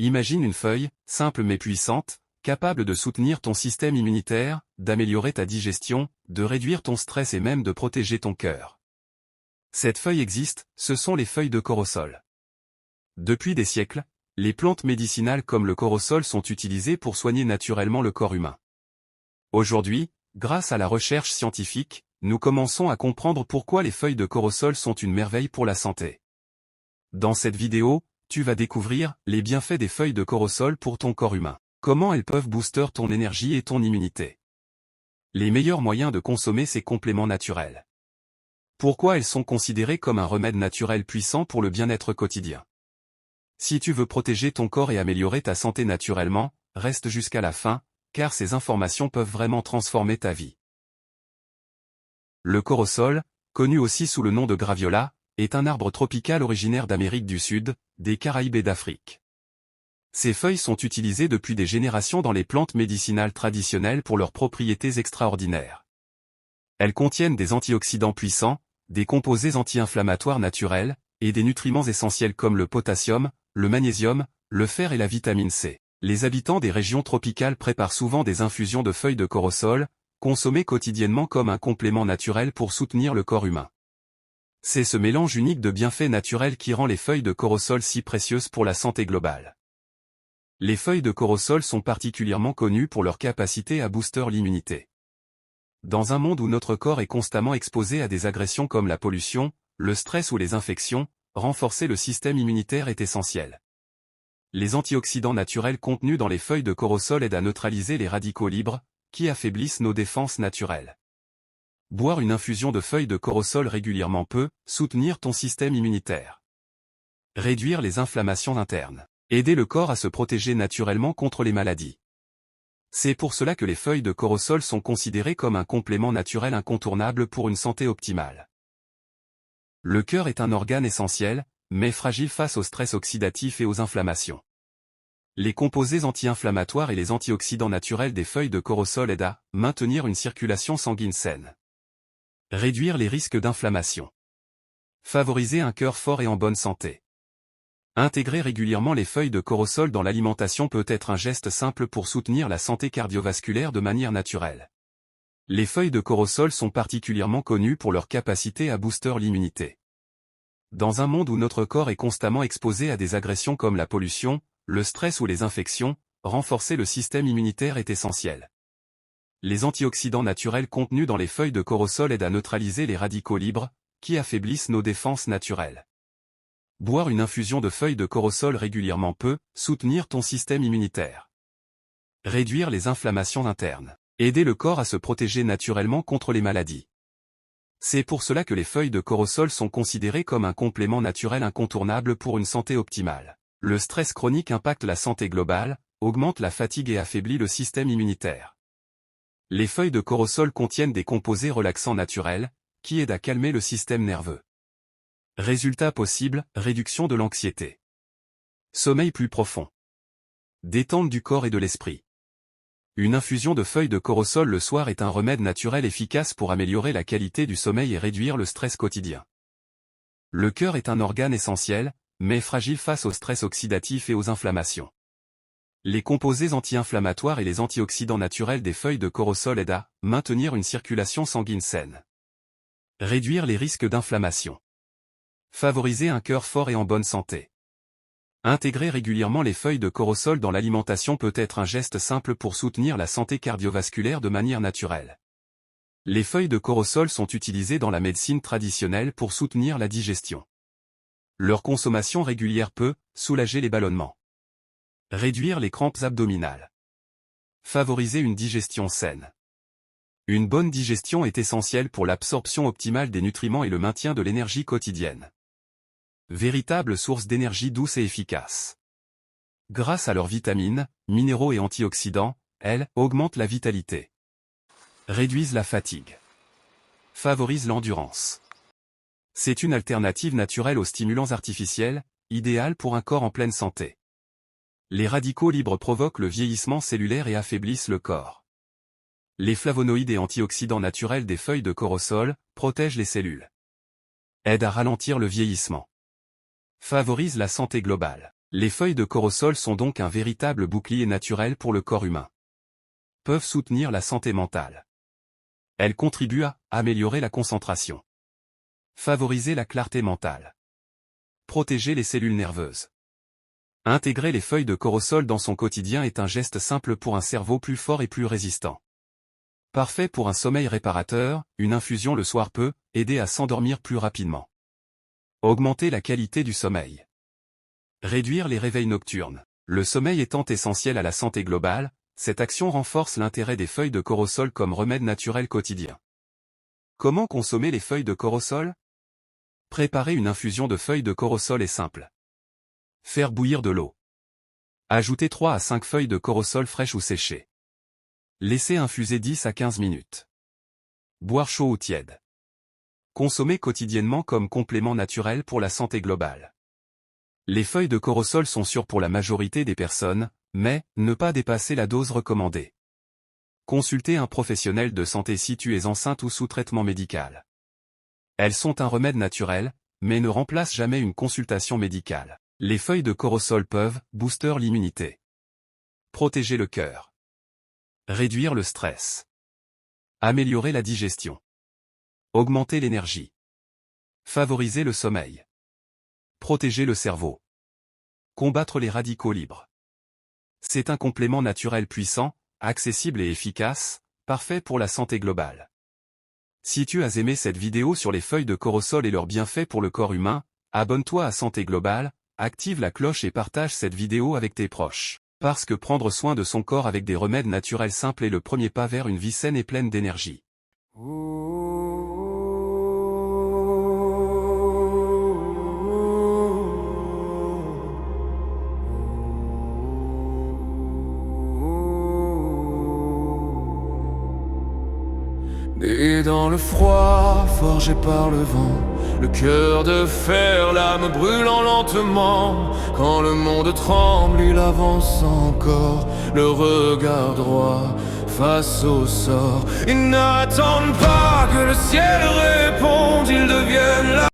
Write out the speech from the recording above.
Imagine une feuille, simple mais puissante, capable de soutenir ton système immunitaire, d'améliorer ta digestion, de réduire ton stress et même de protéger ton cœur. Cette feuille existe, ce sont les feuilles de corosol. Depuis des siècles, les plantes médicinales comme le corosol sont utilisées pour soigner naturellement le corps humain. Aujourd'hui, grâce à la recherche scientifique, nous commençons à comprendre pourquoi les feuilles de corosol sont une merveille pour la santé. Dans cette vidéo, tu vas découvrir les bienfaits des feuilles de corosol pour ton corps humain. Comment elles peuvent booster ton énergie et ton immunité. Les meilleurs moyens de consommer ces compléments naturels. Pourquoi elles sont considérées comme un remède naturel puissant pour le bien-être quotidien. Si tu veux protéger ton corps et améliorer ta santé naturellement, reste jusqu'à la fin, car ces informations peuvent vraiment transformer ta vie. Le corosol, connu aussi sous le nom de graviola, est un arbre tropical originaire d'Amérique du Sud, des Caraïbes et d'Afrique. Ces feuilles sont utilisées depuis des générations dans les plantes médicinales traditionnelles pour leurs propriétés extraordinaires. Elles contiennent des antioxydants puissants, des composés anti-inflammatoires naturels, et des nutriments essentiels comme le potassium, le magnésium, le fer et la vitamine C. Les habitants des régions tropicales préparent souvent des infusions de feuilles de corosol, consommées quotidiennement comme un complément naturel pour soutenir le corps humain. C'est ce mélange unique de bienfaits naturels qui rend les feuilles de corosol si précieuses pour la santé globale. Les feuilles de corosol sont particulièrement connues pour leur capacité à booster l'immunité. Dans un monde où notre corps est constamment exposé à des agressions comme la pollution, le stress ou les infections, renforcer le système immunitaire est essentiel. Les antioxydants naturels contenus dans les feuilles de corosol aident à neutraliser les radicaux libres, qui affaiblissent nos défenses naturelles. Boire une infusion de feuilles de corosol régulièrement peut soutenir ton système immunitaire. Réduire les inflammations internes. Aider le corps à se protéger naturellement contre les maladies. C'est pour cela que les feuilles de corosol sont considérées comme un complément naturel incontournable pour une santé optimale. Le cœur est un organe essentiel, mais fragile face au stress oxydatif et aux inflammations. Les composés anti-inflammatoires et les antioxydants naturels des feuilles de corosol aident à maintenir une circulation sanguine saine. Réduire les risques d'inflammation. Favoriser un cœur fort et en bonne santé. Intégrer régulièrement les feuilles de corosol dans l'alimentation peut être un geste simple pour soutenir la santé cardiovasculaire de manière naturelle. Les feuilles de corosol sont particulièrement connues pour leur capacité à booster l'immunité. Dans un monde où notre corps est constamment exposé à des agressions comme la pollution, le stress ou les infections, renforcer le système immunitaire est essentiel. Les antioxydants naturels contenus dans les feuilles de corosol aident à neutraliser les radicaux libres, qui affaiblissent nos défenses naturelles. Boire une infusion de feuilles de corosol régulièrement peut soutenir ton système immunitaire. Réduire les inflammations internes. Aider le corps à se protéger naturellement contre les maladies. C'est pour cela que les feuilles de corosol sont considérées comme un complément naturel incontournable pour une santé optimale. Le stress chronique impacte la santé globale, augmente la fatigue et affaiblit le système immunitaire. Les feuilles de corosol contiennent des composés relaxants naturels, qui aident à calmer le système nerveux. Résultat possible, réduction de l'anxiété. Sommeil plus profond. Détente du corps et de l'esprit. Une infusion de feuilles de corosol le soir est un remède naturel efficace pour améliorer la qualité du sommeil et réduire le stress quotidien. Le cœur est un organe essentiel, mais fragile face au stress oxydatif et aux inflammations. Les composés anti-inflammatoires et les antioxydants naturels des feuilles de corosol aident à maintenir une circulation sanguine saine. Réduire les risques d'inflammation. Favoriser un cœur fort et en bonne santé. Intégrer régulièrement les feuilles de corosol dans l'alimentation peut être un geste simple pour soutenir la santé cardiovasculaire de manière naturelle. Les feuilles de corosol sont utilisées dans la médecine traditionnelle pour soutenir la digestion. Leur consommation régulière peut soulager les ballonnements. Réduire les crampes abdominales. Favoriser une digestion saine. Une bonne digestion est essentielle pour l'absorption optimale des nutriments et le maintien de l'énergie quotidienne. Véritable source d'énergie douce et efficace. Grâce à leurs vitamines, minéraux et antioxydants, elles augmentent la vitalité. Réduisent la fatigue. Favorisent l'endurance. C'est une alternative naturelle aux stimulants artificiels, idéale pour un corps en pleine santé. Les radicaux libres provoquent le vieillissement cellulaire et affaiblissent le corps. Les flavonoïdes et antioxydants naturels des feuilles de corosol protègent les cellules. Aident à ralentir le vieillissement. Favorisent la santé globale. Les feuilles de corosol sont donc un véritable bouclier naturel pour le corps humain. Peuvent soutenir la santé mentale. Elles contribuent à améliorer la concentration. Favoriser la clarté mentale. Protéger les cellules nerveuses. Intégrer les feuilles de corosol dans son quotidien est un geste simple pour un cerveau plus fort et plus résistant. Parfait pour un sommeil réparateur, une infusion le soir peut aider à s'endormir plus rapidement. Augmenter la qualité du sommeil. Réduire les réveils nocturnes. Le sommeil étant essentiel à la santé globale, cette action renforce l'intérêt des feuilles de corosol comme remède naturel quotidien. Comment consommer les feuilles de corosol? Préparer une infusion de feuilles de corosol est simple. Faire bouillir de l'eau. Ajouter 3 à 5 feuilles de corosol fraîches ou séchées. Laisser infuser 10 à 15 minutes. Boire chaud ou tiède. Consommer quotidiennement comme complément naturel pour la santé globale. Les feuilles de corosol sont sûres pour la majorité des personnes, mais ne pas dépasser la dose recommandée. Consultez un professionnel de santé si tu es enceinte ou sous traitement médical. Elles sont un remède naturel, mais ne remplacent jamais une consultation médicale. Les feuilles de corosol peuvent booster l'immunité. Protéger le cœur. Réduire le stress. Améliorer la digestion. Augmenter l'énergie. Favoriser le sommeil. Protéger le cerveau. Combattre les radicaux libres. C'est un complément naturel puissant, accessible et efficace, parfait pour la santé globale. Si tu as aimé cette vidéo sur les feuilles de corosol et leurs bienfaits pour le corps humain, abonne-toi à Santé Globale, active la cloche et partage cette vidéo avec tes proches. Parce que prendre soin de son corps avec des remèdes naturels simples est le premier pas vers une vie saine et pleine d'énergie. Né dans le froid, forgé par le vent, le cœur de fer, l'âme brûlant lentement. Quand le monde tremble, il avance encore, le regard droit face au sort. Ils n'attendent pas que le ciel réponde, ils deviennent là.